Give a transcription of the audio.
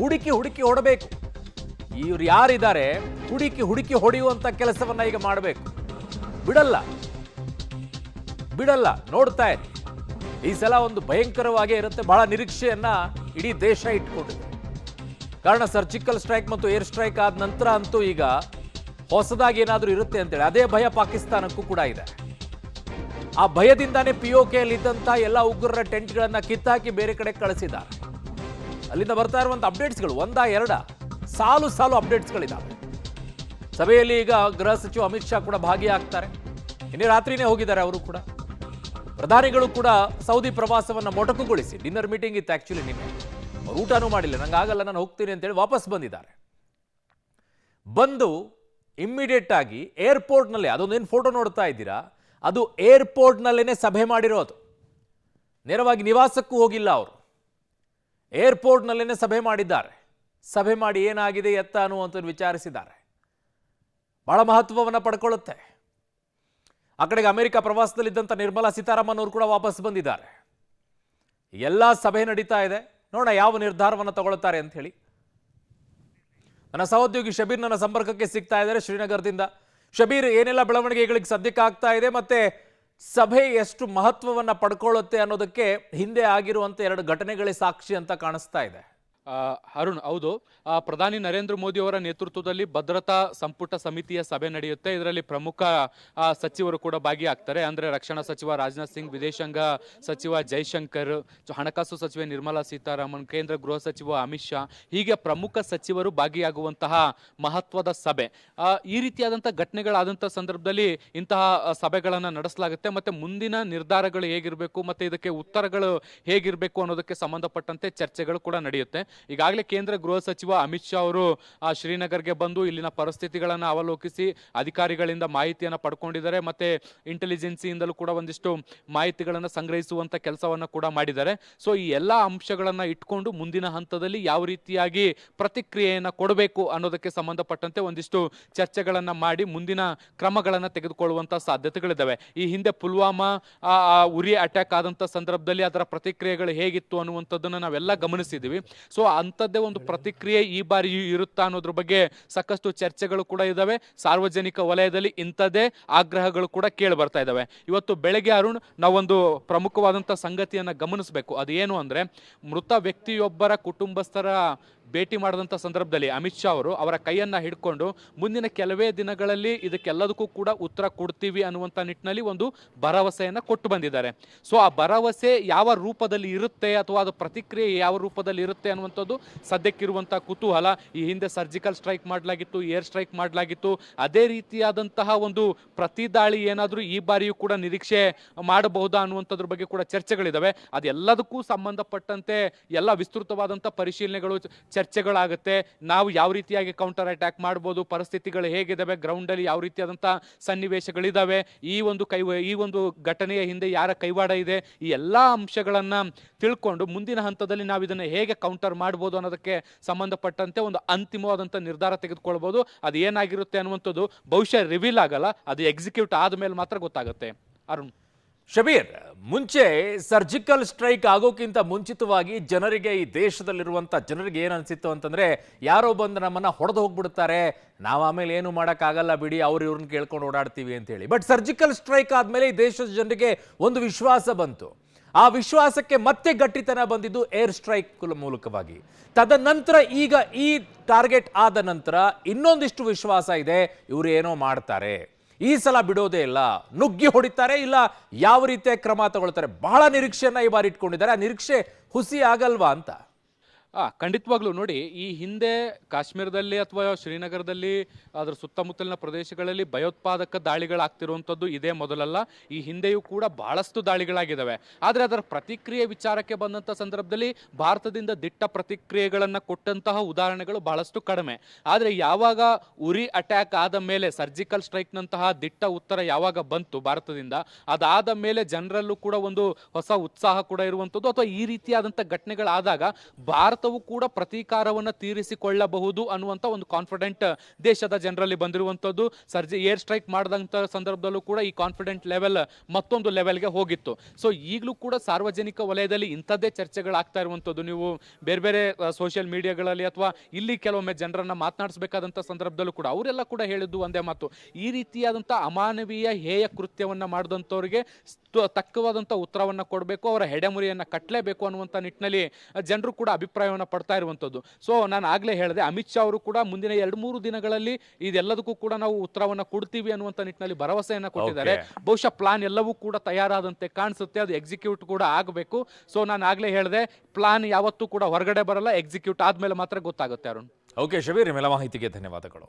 ಹುಡುಕಿ ಹುಡುಕಿ ಹೊಡಬೇಕು. ಇವ್ರು ಯಾರಿದ್ದಾರೆ ಹುಡುಕಿ ಹುಡುಕಿ ಹೊಡೆಯುವಂತ ಕೆಲಸವನ್ನ ಈಗ ಮಾಡಬೇಕು. ಬಿಡಲ್ಲ ಬಿಡಲ್ಲ, ನೋಡ್ತಾ ಇರಿ. ಈ ಸಲ ಒಂದು ಭಯಂಕರವಾಗಿ ಇರುತ್ತೆ. ಬಹಳ ನಿರೀಕ್ಷೆಯನ್ನ ಇಡೀ ದೇಶ ಇಟ್ಕೊಂಡಿದೆ. ಕಾರಣ ಸರ್ಜಿಕಲ್ ಸ್ಟ್ರೈಕ್ ಮತ್ತು ಏರ್ ಸ್ಟ್ರೈಕ್ ಆದ ನಂತರ ಅಂತೂ ಈಗ ಹೊಸದಾಗಿ ಏನಾದರೂ ಇರುತ್ತೆ ಅಂತೇಳಿ ಅದೇ ಭಯ ಪಾಕಿಸ್ತಾನಕ್ಕೂ ಕೂಡ ಇದೆ. ಆ ಭಯದಿಂದಾನೇ ಪಿಒಕೆಯಲ್ಲಿ ಇದ್ದಂಥ ಎಲ್ಲ ಉಗ್ರರ ಟೆಂಟ್ಗಳನ್ನ ಕಿತ್ತಾಕಿ ಬೇರೆ ಕಡೆ ಕಳಿಸಿದ್ದಾರೆ. ಅಲ್ಲಿಂದ ಬರ್ತಾ ಇರುವಂಥ ಅಪ್ಡೇಟ್ಸ್ಗಳು ಒಂದ ಎರಡ ಸಾಲು ಸಾಲು ಅಪ್ಡೇಟ್ಸ್ಗಳಿದ್ದಾವೆ. ಸಭೆಯಲ್ಲಿ ಈಗ ಗೃಹ ಸಚಿವ ಅಮಿತ್ ಶಾ ಕೂಡ ಭಾಗಿಯಾಗ್ತಾರೆ. ನಿನ್ನೆ ರಾತ್ರಿನೇ ಹೋಗಿದ್ದಾರೆ ಅವರು ಕೂಡ. ಪ್ರಧಾನಿಗಳು ಕೂಡ ಸೌದಿ ಪ್ರವಾಸವನ್ನು ಮೊಟಕುಗೊಳಿಸಿ ಡಿನ್ನರ್ ಮೀಟಿಂಗ್ ಇತ್ತು ಆಕ್ಚುಲಿ ನಿನ್ನೆ. ಅವ್ರು ಊಟನೂ ಮಾಡಿಲ್ಲ, ನಂಗೆ ಆಗಲ್ಲ ನಾನು ಹೋಗ್ತೀನಿ ಅಂತೇಳಿ ವಾಪಸ್ ಬಂದಿದ್ದಾರೆ. ಬಂದು ಇಮ್ಮಿಡಿಯೇಟ್ ಆಗಿ ಏರ್ಪೋರ್ಟ್ನಲ್ಲಿ, ಅದೊಂದೇನು ಫೋಟೋ ನೋಡ್ತಾ ಇದ್ದೀರಾ, ಅದು ಏರ್ಪೋರ್ಟ್ನಲ್ಲೇನೆ ಸಭೆ ಮಾಡಿರೋದು. ನೇರವಾಗಿ ನಿವಾಸಕ್ಕೂ ಹೋಗಿಲ್ಲ ಅವರು, ಏರ್ಪೋರ್ಟ್ನಲ್ಲೇನೆ ಸಭೆ ಮಾಡಿದ್ದಾರೆ. ಸಭೆ ಮಾಡಿ ಏನಾಗಿದೆ ಎತ್ತ ಅನ್ನುವಂಥದ್ದು ವಿಚಾರಿಸಿದ್ದಾರೆ. ಬಹಳ ಮಹತ್ವವನ್ನು ಪಡ್ಕೊಳ್ಳುತ್ತೆ. ಆ ಕಡೆಗೆ ಅಮೆರಿಕ ಪ್ರವಾಸದಲ್ಲಿದ್ದಂಥ ನಿರ್ಮಲಾ ಸೀತಾರಾಮನ್ ಅವರು ಕೂಡ ವಾಪಸ್ ಬಂದಿದ್ದಾರೆ. ಎಲ್ಲ ಸಭೆ ನಡೀತಾ ಇದೆ. ನೋಡೋಣ ಯಾವ ನಿರ್ಧಾರವನ್ನು ತಗೊಳ್ತಾರೆ ಅಂತ ಹೇಳಿ. ನನ್ನ ಸಹೋದ್ಯೋಗಿ ಶಬೀರ್ ನನ್ನ ಸಂಪರ್ಕಕ್ಕೆ ಸಿಗ್ತಾ ಇದ್ದಾರೆ ಶ್ರೀನಗರದಿಂದ. ಶಬೀರ್, ಏನೆಲ್ಲ ಬೆಳವಣಿಗೆಗಳಿಗೆ ಸದ್ಯಕ್ಕೆ ಆಗ್ತಾ ಇದೆ, ಮತ್ತೆ ಸಭೆ ಎಷ್ಟು ಮಹತ್ವವನ್ನು ಪಡ್ಕೊಳ್ಳುತ್ತೆ ಅನ್ನೋದಕ್ಕೆ ಹಿಂದೆ ಆಗಿರುವಂಥ ಎರಡು ಘಟನೆಗಳೇ ಸಾಕ್ಷಿ ಅಂತ ಕಾಣಿಸ್ತಾ ಇದೆ. ಅರುಣ್, ಹೌದು. ಪ್ರಧಾನಿ ನರೇಂದ್ರ ಮೋದಿ ಅವರ ನೇತೃತ್ವದಲ್ಲಿ ಭದ್ರತಾ ಸಂಪುಟ ಸಮಿತಿಯ ಸಭೆ ನಡೆಯುತ್ತೆ. ಇದರಲ್ಲಿ ಪ್ರಮುಖ ಸಚಿವರು ಕೂಡ ಭಾಗಿಯಾಗ್ತಾರೆ. ಅಂದರೆ ರಕ್ಷಣಾ ಸಚಿವ ರಾಜನಾಥ್ ಸಿಂಗ್, ವಿದೇಶಾಂಗ ಸಚಿವ ಜೈಶಂಕರ್, ಹಣಕಾಸು ಸಚಿವೆ ನಿರ್ಮಲಾ ಸೀತಾರಾಮನ್, ಕೇಂದ್ರ ಗೃಹ ಸಚಿವ ಅಮಿತ್ ಶಾ, ಹೀಗೆ ಪ್ರಮುಖ ಸಚಿವರು ಭಾಗಿಯಾಗುವಂತಹ ಮಹತ್ವದ ಸಭೆ. ಈ ರೀತಿಯಾದಂಥ ಘಟನೆಗಳಾದಂಥ ಸಂದರ್ಭದಲ್ಲಿ ಇಂತಹ ಸಭೆಗಳನ್ನು ನಡೆಸಲಾಗುತ್ತೆ. ಮತ್ತು ಮುಂದಿನ ನಿರ್ಧಾರಗಳು ಹೇಗಿರಬೇಕು ಮತ್ತು ಇದಕ್ಕೆ ಉತ್ತರಗಳು ಹೇಗಿರಬೇಕು ಅನ್ನೋದಕ್ಕೆ ಸಂಬಂಧಪಟ್ಟಂತೆ ಚರ್ಚೆಗಳು ಕೂಡ ನಡೆಯುತ್ತೆ. ಈಗಾಗಲೇ ಕೇಂದ್ರ ಗೃಹ ಸಚಿವ ಅಮಿತ್ ಶಾ ಅವರು ಶ್ರೀನಗರ್ಗೆ ಬಂದು ಇಲ್ಲಿನ ಪರಿಸ್ಥಿತಿಗಳನ್ನು ಅವಲೋಕಿಸಿ ಅಧಿಕಾರಿಗಳಿಂದ ಮಾಹಿತಿಯನ್ನು ಪಡ್ಕೊಂಡಿದ್ದಾರೆ. ಮತ್ತೆ ಇಂಟೆಲಿಜೆನ್ಸಿಯಿಂದಲೂ ಕೂಡ ಒಂದಿಷ್ಟು ಮಾಹಿತಿಗಳನ್ನು ಸಂಗ್ರಹಿಸುವಂತ ಕೆಲಸವನ್ನು ಕೂಡ ಮಾಡಿದ್ದಾರೆ. ಸೊ ಈ ಎಲ್ಲ ಅಂಶಗಳನ್ನು ಇಟ್ಕೊಂಡು ಮುಂದಿನ ಹಂತದಲ್ಲಿ ಯಾವ ರೀತಿಯಾಗಿ ಪ್ರತಿಕ್ರಿಯೆಯನ್ನು ಕೊಡಬೇಕು ಅನ್ನೋದಕ್ಕೆ ಸಂಬಂಧಪಟ್ಟಂತೆ ಒಂದಿಷ್ಟು ಚರ್ಚೆಗಳನ್ನು ಮಾಡಿ ಮುಂದಿನ ಕ್ರಮಗಳನ್ನು ತೆಗೆದುಕೊಳ್ಳುವಂತ ಸಾಧ್ಯತೆಗಳಿದ್ದಾವೆ. ಈ ಹಿಂದೆ ಪುಲ್ವಾಮಾ ಉರಿ ಅಟ್ಯಾಕ್ ಆದಂತ ಸಂದರ್ಭದಲ್ಲಿ ಅದರ ಪ್ರತಿಕ್ರಿಯೆಗಳು ಹೇಗಿತ್ತು ಅನ್ನುವಂಥದ್ದನ್ನು ನಾವೆಲ್ಲ ಗಮನಿಸಿದ್ದೀವಿ. ಸೊ ಅಂಥದ್ದೇ ಒಂದು ಪ್ರತಿಕ್ರಿಯೆ ಈ ಬಾರಿ ಇರುತ್ತಾ ಅನ್ನೋದ್ರ ಬಗ್ಗೆ ಸಾಕಷ್ಟು ಚರ್ಚೆಗಳು ಕೂಡ ಇದ್ದಾವೆ. ಸಾರ್ವಜನಿಕ ವಲಯದಲ್ಲಿ ಇಂಥದ್ದೇ ಆಗ್ರಹಗಳು ಕೂಡ ಕೇಳಿ ಬರ್ತಾ ಇದ್ದಾವೆ. ಇವತ್ತು ಬೆಳಗ್ಗೆ ಅರುಣ್, ನಾವೊಂದು ಪ್ರಮುಖವಾದಂಥ ಸಂಗತಿಯನ್ನು ಗಮನಿಸಬೇಕು. ಅದೇನು ಅಂದರೆ, ಮೃತ ವ್ಯಕ್ತಿಯೊಬ್ಬರ ಕುಟುಂಬಸ್ಥರ ಭೇಟಿ ಮಾಡಿದಂಥ ಸಂದರ್ಭದಲ್ಲಿ ಅಮಿತ್ ಶಾ ಅವರು ಅವರ ಕೈಯನ್ನು ಹಿಡ್ಕೊಂಡು ಮುಂದಿನ ಕೆಲವೇ ದಿನಗಳಲ್ಲಿ ಇದಕ್ಕೆಲ್ಲದಕ್ಕೂ ಕೂಡ ಉತ್ತರ ಕೊಡ್ತೀವಿ ಅನ್ನುವಂಥ ನಿಟ್ಟಿನಲ್ಲಿ ಒಂದು ಭರವಸೆಯನ್ನು ಕೊಟ್ಟು ಬಂದಿದ್ದಾರೆ. ಸೊ ಆ ಭರವಸೆ ಯಾವ ರೂಪದಲ್ಲಿ ಇರುತ್ತೆ ಅಥವಾ ಅದು ಪ್ರತಿಕ್ರಿಯೆ ಯಾವ ರೂಪದಲ್ಲಿ ಇರುತ್ತೆ ಅನ್ನುವಂಥದ್ದು ಸದ್ಯಕ್ಕಿರುವಂಥ ಕುತೂಹಲ. ಈ ಹಿಂದೆ ಸರ್ಜಿಕಲ್ ಸ್ಟ್ರೈಕ್ ಮಾಡಲಾಗಿತ್ತು, ಏರ್ ಸ್ಟ್ರೈಕ್ ಮಾಡಲಾಗಿತ್ತು. ಅದೇ ರೀತಿಯಾದಂತಹ ಒಂದು ಪ್ರತಿ ದಾಳಿ ಏನಾದರೂ ಈ ಬಾರಿಯೂ ಕೂಡ ನಿರೀಕ್ಷೆ ಮಾಡಬಹುದಾ ಅನ್ನುವಂಥದ್ರ ಬಗ್ಗೆ ಕೂಡ ಚರ್ಚೆಗಳಿದ್ದಾವೆ. ಅದೆಲ್ಲದಕ್ಕೂ ಸಂಬಂಧಪಟ್ಟಂತೆ ಎಲ್ಲ ವಿಸ್ತೃತವಾದಂಥ ಪರಿಶೀಲನೆಗಳು, ಚರ್ಚೆಗಳಾಗುತ್ತೆ. ನಾವು ಯಾವ ರೀತಿಯಾಗಿ ಕೌಂಟರ್ ಅಟ್ಯಾಕ್ ಮಾಡ್ಬೋದು, ಪರಿಸ್ಥಿತಿಗಳು ಹೇಗಿದ್ದಾವೆ, ಗ್ರೌಂಡಲ್ಲಿ ಯಾವ ರೀತಿಯಾದಂಥ ಸನ್ನಿವೇಶಗಳಿದ್ದಾವೆ, ಈ ಒಂದು ಘಟನೆಯ ಹಿಂದೆ ಯಾರ ಕೈವಾಡ ಇದೆ, ಈ ಎಲ್ಲ ಅಂಶಗಳನ್ನು ತಿಳ್ಕೊಂಡು ಮುಂದಿನ ಹಂತದಲ್ಲಿ ನಾವು ಇದನ್ನು ಹೇಗೆ ಕೌಂಟರ್ ಮಾಡ್ಬೋದು ಅನ್ನೋದಕ್ಕೆ ಸಂಬಂಧಪಟ್ಟಂತೆ ಒಂದು ಅಂತಿಮವಾದಂಥ ನಿರ್ಧಾರ ತೆಗೆದುಕೊಳ್ಬೋದು. ಅದು ಏನಾಗಿರುತ್ತೆ ಅನ್ನುವಂಥದ್ದು ಬಹುಶಃ ರಿವೀಲ್ ಆಗಲ್ಲ, ಅದು ಎಕ್ಸಿಕ್ಯೂಟ್ ಆದಮೇಲೆ ಮಾತ್ರ ಗೊತ್ತಾಗುತ್ತೆ. ಅರುಣ್, ಶಬೀರ್, ಮುಂಚೆ ಸರ್ಜಿಕಲ್ ಸ್ಟ್ರೈಕ್ ಆಗೋಕ್ಕಿಂತ ಮುಂಚಿತವಾಗಿ ಜನರಿಗೆ, ಈ ದೇಶದಲ್ಲಿರುವಂಥ ಜನರಿಗೆ ಏನು ಅನಿಸಿತ್ತು ಅಂತಂದರೆ, ಯಾರೋ ಬಂದು ನಮ್ಮನ್ನು ಹೊಡೆದು ಹೋಗ್ಬಿಡ್ತಾರೆ, ನಾವು ಆಮೇಲೆ ಏನು ಮಾಡೋಕ್ಕಾಗಲ್ಲ ಬಿಡಿ, ಅವ್ರು ಇವ್ರನ್ನ ಕೇಳ್ಕೊಂಡು ಓಡಾಡ್ತೀವಿ ಅಂತೇಳಿ. ಬಟ್ ಸರ್ಜಿಕಲ್ ಸ್ಟ್ರೈಕ್ ಆದಮೇಲೆ ಈ ದೇಶದ ಜನರಿಗೆ ಒಂದು ವಿಶ್ವಾಸ ಬಂತು. ಆ ವಿಶ್ವಾಸಕ್ಕೆ ಮತ್ತೆ ಗಟ್ಟಿತನ ಬಂದಿದ್ದು ಏರ್ ಸ್ಟ್ರೈಕ್ ಮೂಲಕವಾಗಿ. ತದನಂತರ ಈಗ ಈ ಟಾರ್ಗೆಟ್ ಆದ ನಂತರ ಇನ್ನೊಂದಿಷ್ಟು ವಿಶ್ವಾಸ ಇದೆ, ಇವರು ಏನೋ ಮಾಡ್ತಾರೆ, ಈ ಸಲ ಬಿಡೋದೇ ಇಲ್ಲ, ನುಗ್ಗಿ ಹೊಡಿತಾರೆ, ಇಲ್ಲ ಯಾವ ರೀತಿಯ ಕ್ರಮ ತಗೊಳ್ತಾರೆ. ಬಹಳ ನಿರೀಕ್ಷೆಯನ್ನ ಈ ಬಾರಿ ಇಟ್ಕೊಂಡಿದ್ದಾರೆ. ಆ ನಿರೀಕ್ಷೆ ಹುಸಿ ಆಗಲ್ವಾ ಅಂತ? ಖಂಡಿತವಾಗ್ಲೂ ನೋಡಿ, ಈ ಹಿಂದೆ ಕಾಶ್ಮೀರದಲ್ಲಿ ಅಥವಾ ಶ್ರೀನಗರದಲ್ಲಿ ಅದರ ಸುತ್ತಮುತ್ತಲಿನ ಪ್ರದೇಶಗಳಲ್ಲಿ ಭಯೋತ್ಪಾದಕ ದಾಳಿಗಳಾಗ್ತಿರುವಂಥದ್ದು ಇದೇ ಮೊದಲಲ್ಲ. ಈ ಹಿಂದೆಯೂ ಕೂಡ ಬಹಳಷ್ಟು ದಾಳಿಗಳಾಗಿದ್ದಾವೆ. ಆದರೆ ಅದರ ಪ್ರತಿಕ್ರಿಯೆ ವಿಚಾರಕ್ಕೆ ಬಂದಂಥ ಸಂದರ್ಭದಲ್ಲಿ ಭಾರತದಿಂದ ದಿಟ್ಟ ಪ್ರತಿಕ್ರಿಯೆಗಳನ್ನು ಕೊಟ್ಟಂತಹ ಉದಾಹರಣೆಗಳು ಬಹಳಷ್ಟು ಕಡಿಮೆ. ಆದರೆ ಯಾವಾಗ ಉರಿ ಅಟ್ಯಾಕ್ ಆದ ಮೇಲೆ ಸರ್ಜಿಕಲ್ ಸ್ಟ್ರೈಕ್ನಂತಹ ದಿಟ್ಟ ಉತ್ತರ ಯಾವಾಗ ಬಂತು ಭಾರತದಿಂದ, ಅದಾದ ಮೇಲೆ ಜನರಲ್ಲೂ ಕೂಡ ಒಂದು ಹೊಸ ಉತ್ಸಾಹ ಕೂಡ ಇರುವಂಥದ್ದು, ಅಥವಾ ಈ ರೀತಿಯಾದಂಥ ಘಟನೆಗಳಾದಾಗ ಭಾರತ ಭಾರತವು ಕೂಡ ಪ್ರತೀಕಾರವನ್ನು ತೀರಿಸಿಕೊಳ್ಳಬಹುದು ಅನ್ನುವಂಥ ಒಂದು ಕಾನ್ಫಿಡೆಂಟ್ ದೇಶದ ಜನರಲ್ಲಿ ಬಂದಿರುವಂಥದ್ದು. ಏರ್ ಸ್ಟ್ರೈಕ್ ಮಾಡಿದಂಥ ಸಂದರ್ಭದಲ್ಲೂ ಕೂಡ ಈ ಕಾನ್ಫಿಡೆಂಟ್ ಲೆವೆಲ್ ಮತ್ತೊಂದು ಲೆವೆಲ್ಗೆ ಹೋಗಿತ್ತು. ಸೊ ಈಗಲೂ ಕೂಡ ಸಾರ್ವಜನಿಕ ವಲಯದಲ್ಲಿ ಇಂಥದ್ದೇ ಚರ್ಚೆಗಳಾಗ್ತಾ ಇರುವಂಥದ್ದು. ನೀವು ಬೇರೆ ಬೇರೆ ಸೋಷಿಯಲ್ ಮೀಡಿಯಾಗಳಲ್ಲಿ ಅಥವಾ ಇಲ್ಲಿ ಕೆಲವೊಮ್ಮೆ ಜನರನ್ನ ಮಾತನಾಡಿಸಬೇಕಾದಂಥ ಸಂದರ್ಭದಲ್ಲೂ ಕೂಡ ಅವರೆಲ್ಲ ಕೂಡ ಹೇಳಿದ್ದು ಒಂದೇ ಮಾತು, ಈ ರೀತಿಯಾದಂಥ ಅಮಾನವೀಯ ಹೇಯ ಕೃತ್ಯವನ್ನ ಮಾಡಿದಂಥವ್ರಿಗೆ ತಕ್ಕವಾದಂಥ ಉತ್ತರವನ್ನ ಕೊಡಬೇಕು, ಅವರ ಹೆಡೆಮುರಿಯನ್ನ ಕಟ್ಟಲೇಬೇಕು ಅನ್ನುವಂಥ ನಿಟ್ಟಿನಲ್ಲಿ ಜನರು ಕೂಡ ಅಭಿಪ್ರಾಯವನ್ನು ಪಡ್ತಾ ಇರುವಂಥದ್ದು. ಸೊ ನಾನು ಆಗ್ಲೇ ಹೇಳಿದೆ, ಅಮಿತ್ ಶಾ ಅವರು ಕೂಡ ಮುಂದಿನ 2-3 ದಿನಗಳಲ್ಲಿ ಇದೆಲ್ಲದಕ್ಕೂ ಕೂಡ ನಾವು ಉತ್ತರವನ್ನ ಕೊಡ್ತೀವಿ ಅನ್ನುವಂಥ ನಿಟ್ಟಿನಲ್ಲಿ ಭರವಸೆಯನ್ನ ಕೊಟ್ಟಿದ್ದಾರೆ. ಬಹುಶಃ ಪ್ಲಾನ್ ಎಲ್ಲವೂ ಕೂಡ ತಯಾರಾದಂತೆ ಕಾಣಿಸುತ್ತೆ, ಅದು ಎಕ್ಸಿಕ್ಯೂಟ್ ಕೂಡ ಆಗಬೇಕು. ಸೊ ನಾನು ಆಗ್ಲೇ ಹೇಳಿದೆ, ಪ್ಲಾನ್ ಯಾವತ್ತೂ ಕೂಡ ಹೊರಗಡೆ ಬರಲ್ಲ, ಎಕ್ಸಿಕ್ಯೂಟ್ ಆದ್ಮೇಲೆ ಮಾತ್ರ ಗೊತ್ತಾಗುತ್ತೆ. ಅರುಣ್. ಓಕೆ ಶಬೀರ್, ನಿಮ್ಮೆಲ್ಲ ಮಾಹಿತಿಗೆ ಧನ್ಯವಾದಗಳು.